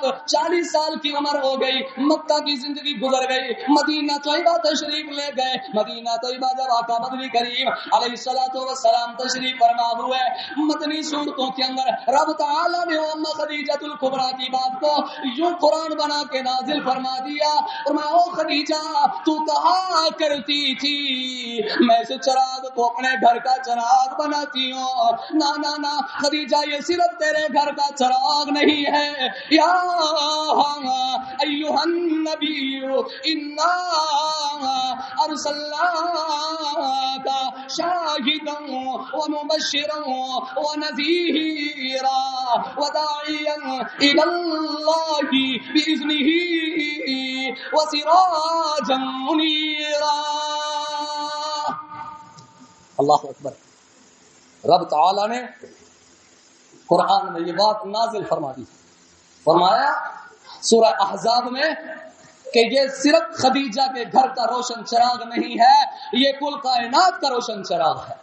اب 40 سال کی عمر ہو گئی، مکہ کی زندگی گزر گئی، مدینہ طیبہ تشریف لے گئے۔ مدینہ طیبہ جب آقا مدنی کریم علیہ الصلوۃ والسلام تشریف فرما ہوئے، مدنی صورتوں کے اندر رب تعالیٰ نے ام خدیجہ الکبریٰ کی بات کو یوں قرآن بنا کے نازل فرما دیا، اور میں او خدیجہ تو کہا کرتی تھی میں اس چراغ کو اپنے گھر کا چراغ بناتی ہوں۔ نا نا نا خدیجہ، یہ صرف تیرے گھر کا چراغ نہیں ہے، یا ایھا النبی انا ارسلناک شاہدا ومبشرا ونذیرا وداعیا الی اللہ باذنہ وسراجا منیرا۔ اللہ اکبر۔ رب تعالی نے قرآن میں یہ بات نازل فرما دی، فرمایا سورہ احزاب میں کہ یہ صرف خدیجہ کے گھر کا روشن چراغ نہیں ہے، یہ کل کائنات کا روشن چراغ ہے۔